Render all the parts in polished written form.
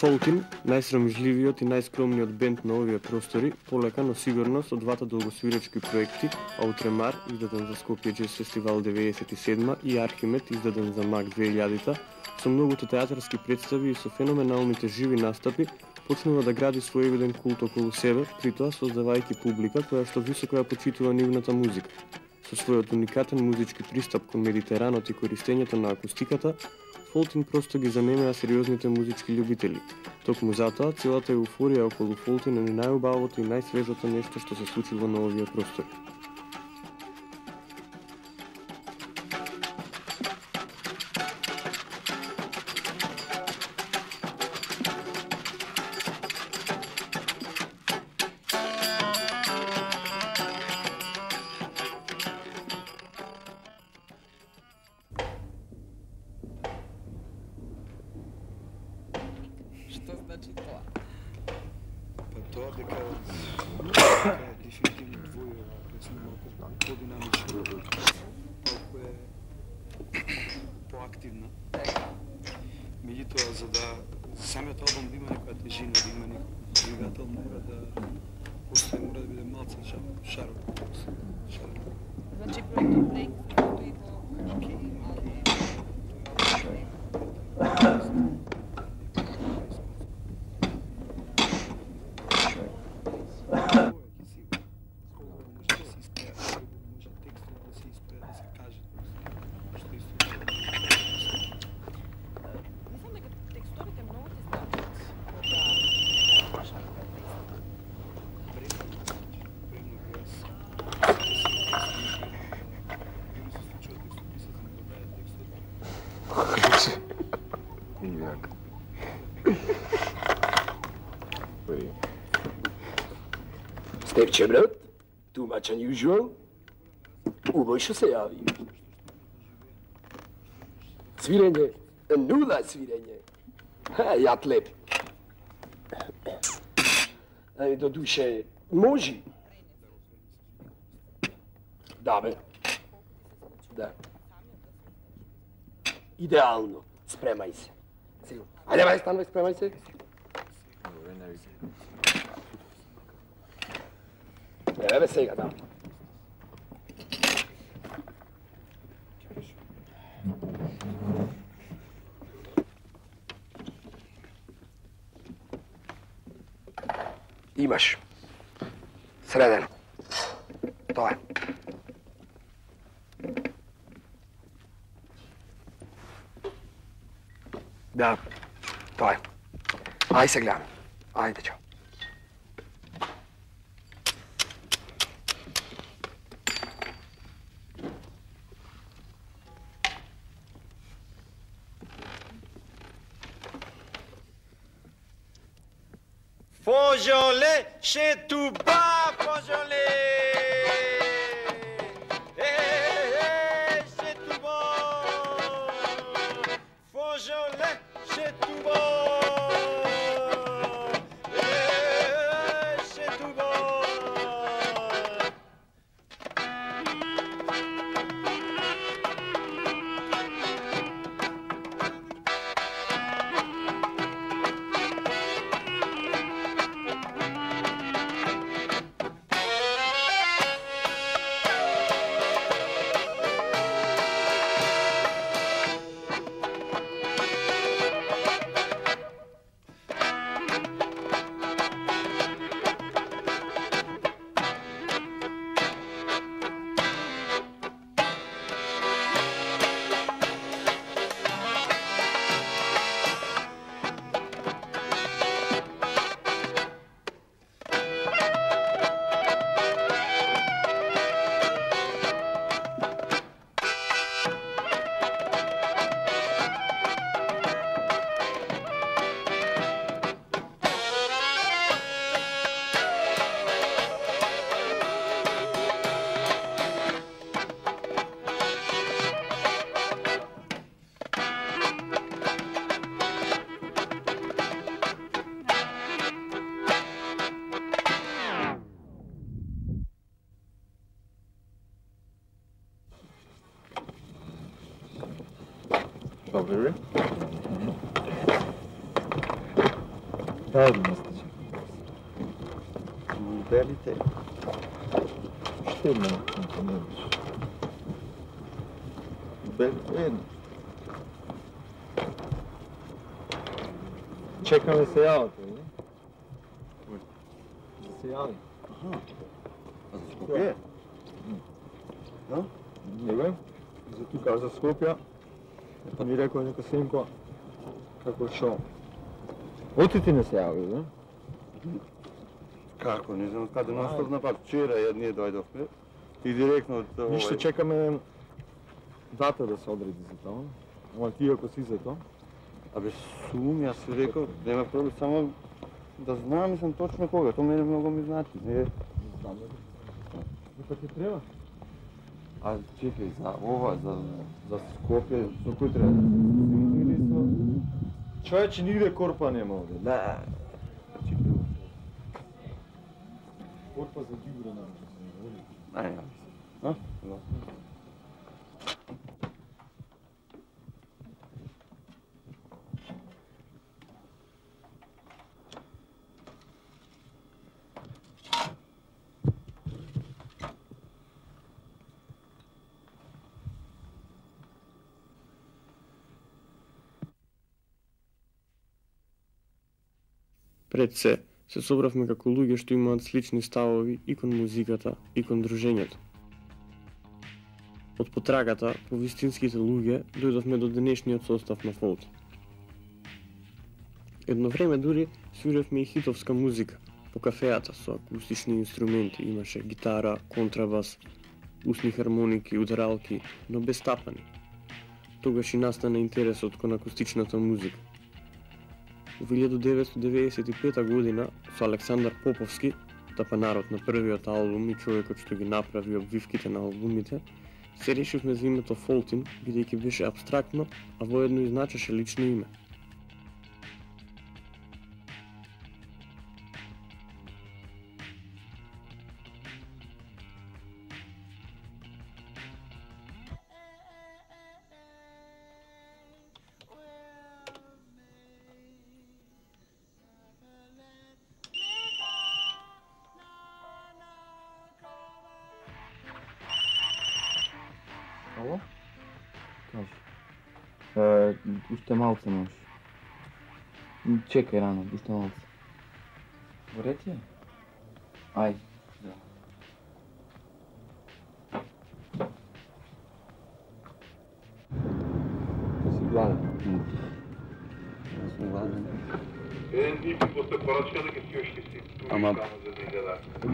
Фолтин, најсрамежливиот и најскромниот бенд на овие простори, полека, но сигурно со двата долгосвиречки проекти, Outремar, издаден за Скопје Джез Фестивал 97 и Архимед, издаден за МАК 2000, со многуто театарски представи и со феноменалните живи настапи, почнува да гради своевиден култ околу себе, притоа создавајќи публика која што високо ја почитува нивната музика. Со својот уникатен музички пристап кон Медитеранот и користењето на акустиката, Фолтин просто ги занемеа сериозните музички љубители. Токму затоа, целата еуфорија околу Фолтин е најубавото и најсвежото нешто што се случило на овие простори. Што значи тоа? Па тоа дека дефинитивно двојува песна малку подинамична, малку е поактивна. Меѓутоа, за да самиот албум да има некоја тежина, да има некој двигател, мора да биде малце шаров. Значи проектот Blake и во Stepče, brat, too much unusual. Uboj što se javi. Svirenje, nula svirenje. Ja tlep. Do duše, može. Da, be. Da. Idealno, spremaj se. Sigurno. Ajde, Stanoj, spremaj se. Evo сега, да. Имаш. Средено. Тоа е. Да, тоа е. Ај се гледаме. Ајде, чао. Fojolé, Chetouba, Fojolé. Chetouba. Fojolé, Chetouba. Chetouba. strawberry. Дай ми стачи. Белите. Ще ме напомниш. Белите. Чекаме се явата, не? Да се яви. Аха. А за Скопje? Да? Не бе. За тука, за Скопје. Па ми рекој нека синко како шо. Оти ти не се јави, бе? Како, не знам каде наставна пак. Вчера ние дојдовме и директно од овој... Ништо чекаме дата да се одреди за тоа. Ама ти ако си за тоа? Абе, сум, јас си рекол, нема проблем, само да знам, мислам точно кога, тоа мене многу ми значи. Не знам, бе. Дека ти треба? А чекај, за ова, за Скопје, со кој треба? Или со... Човече, нигде корпа нема овде. Да. Чекај. Корпа за гибро нарече. Ај, а? Да. Пред се собравме како луѓе што имаат слични ставови и кон музиката, и кон дружењето. Од потрагата по вистинските луѓе дојдовме до денешниот состав на Фолти. Едно време дури свиревме и хитовска музика по кафеата со акустични инструменти, имаше гитара, контрабас, усни хармоники, ударалки, но без тапани. Тогаш и настана интересот кон акустичната музика. У 1995 година со Александар Поповски, тапанарот на првиот албум и човекот што ги направи обвивките на албумите, се решивме за името Фолтин, бидејќи беше абстрактно, а воедно и значеше лично име. Ало? Кажи. Уште малце можеш. Чекај рано, уште малце. Во ред е? Ајде. Си гладен? Јас сум гладен. Еден тип после порачка да ги си си. Ама...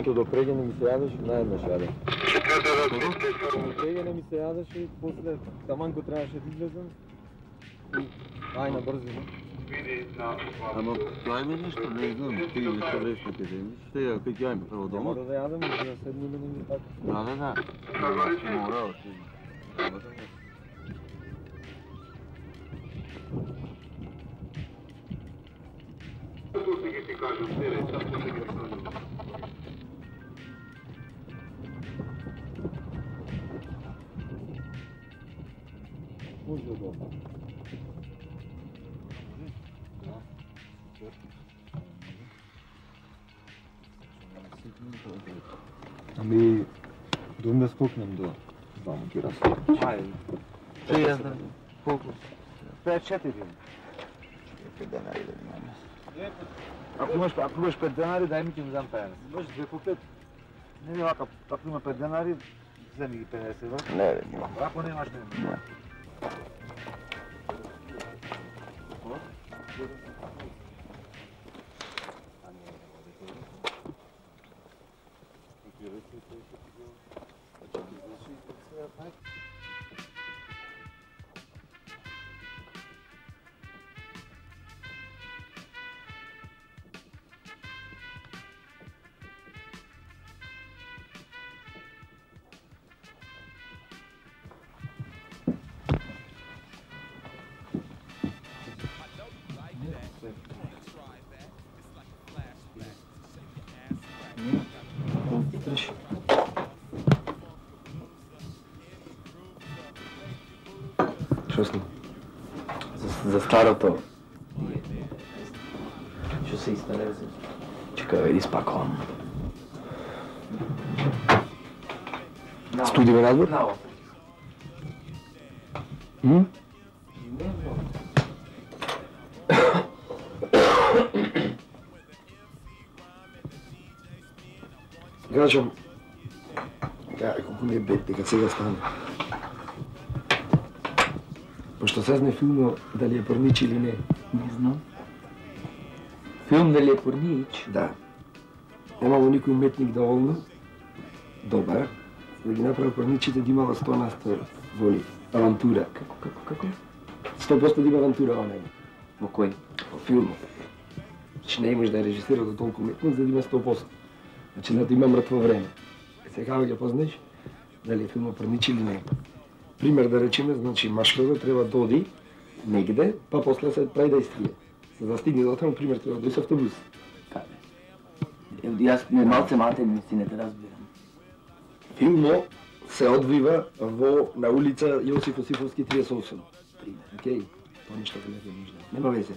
Ето до преѓене ми се јадеш и наеднаш јаде. До преѓене ми се јадеш и после таман ко требаше да излезем. Ај на брзина. Ама тоа е нешто, не знам, ти не се лесно ке земиш. Те ја кај ќе прво дома. Мора да јадем, да седнеме негде така. Да. Мора да си. Може да го. Ами, дом да скокнем до двама ги разходиш. Ајде. Сега да... Колку? 5-4. 5 денари да имаме. Ако имаш 5 денари, дай ми ќе ми дам 50. Може 2 по 5. Не, вака, ако има 5 денари, вземи ги 50, бе. Не, нема. Ако немаш, не. Честно. За старото. Што се истелезе? Чекай, види спакувам. Студио разбор? Кажам, колку ми е бед, дека сега стане. Пошто сезне филмо дали е порнич или не. Не знам. Филм дали е порнич? Да. Немало никој уметник доволно добар, да ги направи порничите да имала 100% воли. Авантура. Како? 100% да има авантура во него. Во кој? Во филмот. Значи не имаш да е режисирал до толку уметност, за да има 100%. Значи да има мртво време. Сега ќе познаеш дали е филмот порнич или не. Пример да речеме, значи машкото треба да оди негде, па после се прави да изтрие. За да стигне до таму, пример треба да дојде автобус. Јас не малце матен си не те разбирам. Филмот се одвива на улица Јосиф Осифовски 38. Океј, тоа ништо не е нужно. Нема везе.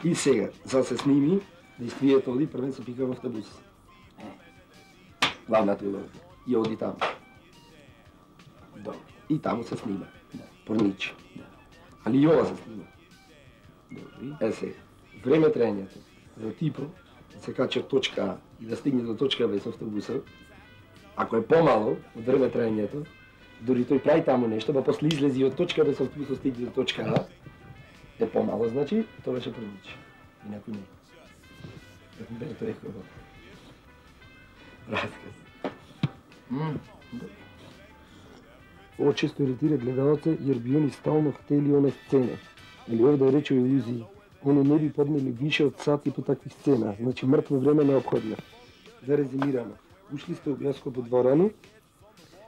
И сега, за да се сними, да изтријете оди, првен се пика во автобус. Главната улога. И оди таму. Добро. И таму се снима. Порнич. Али и ова се снима. Е сега, време трајањето за типо да се качи од точка А и да стигне до точка Б со автобуса, ако е помало од време трајањето, дори тој прави таму нешто, па после излези од точка Б со автобусот стигне до точка А, е помало, значи, тоа беше порнич. Инаку не. Бе, тоа е хубаво. Расказ. Ово често иритира гледалце, jer bi oni stalno hteli one scene. Или овде е реч о илузии. Они не би поднели више од сати по такви сцена, значи мртво време неопходно. Да резимираме. Ушли сте у биоскопот дворано,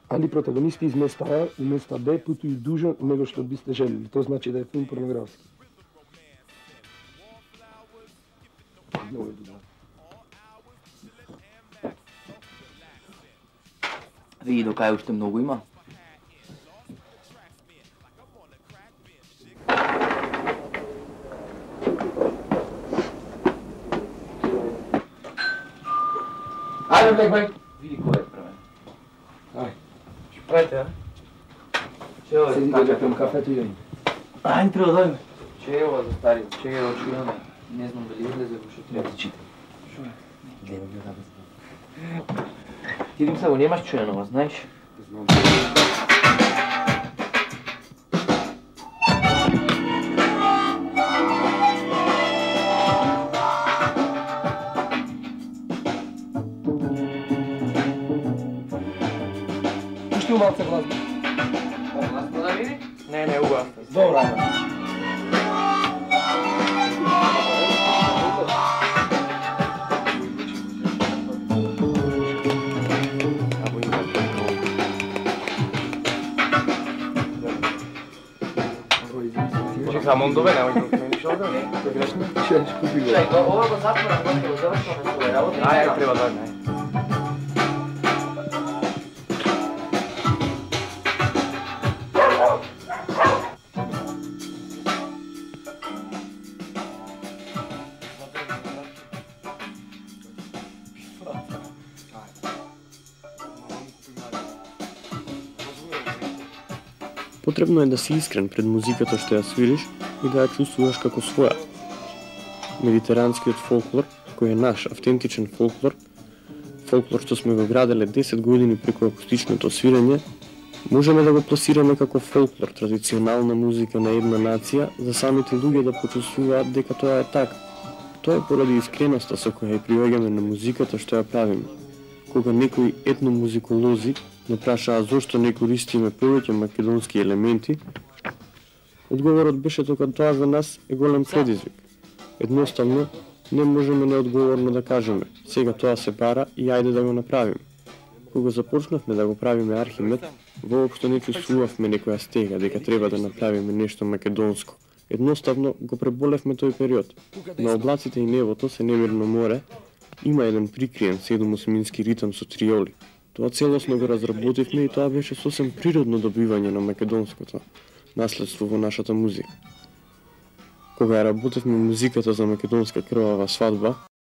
али протагонисти из места А и места Б путуju дужо него што би сте желили. Тоа значи да е филм порнографски. Много е добро. Види до кај уште многу има. Ајде, бек. Види кој е првен. Ај. Што правите, а? Че ова Седи да пием кафето и јајме. Ајде, треба да дојме. Че е ова за стари? Че е очујано? Не знам дали излезе во што треба. Да читай. Шо е? Гледам ги да Ти идем само, немаш чујано, знаеш? знам. Пушти у малце глазба. Гласно да види? Не, убаво. Добро, ајде. Само добре, няма да ништо да не. Ще купи го. Чај, ова го затворам, го го завршуваме своја работа. Ајде, треба да не. Потребно е да си искрен пред музиката што ја свириш и да ја чувствуваш како своја. Медитеранскиот фолклор, кој е наш автентичен фолклор што сме го граделе 10 години преку акустичното свирење, можеме да го пласираме како фолклор, традиционална музика на една нација, за самите луѓе да почувствуваат дека тоа е така. Тоа е поради искреноста со која ја приоѓаме на музиката што ја правиме. Кога некои етномузиколози не прашаа зошто не користиме повеќе македонски елементи, одговорот беше дека тоа за нас е голем предизвик. Едноставно, не можеме неодговорно да кажеме, сега тоа се пара и ајде да го направиме. Кога започнавме да го правиме Архимед, воопшто не чувствувавме некоја стега дека треба да направиме нешто македонско. Едноставно го преболевме тој период. На облаците и небото се немирно море, има еден прикриен 7/8-мински ритам со триоли. Тоа целосно го разработивме и тоа беше сосем природно добивање на македонското наследство во нашата музика. Кога работевме музиката за македонска крвава свадба,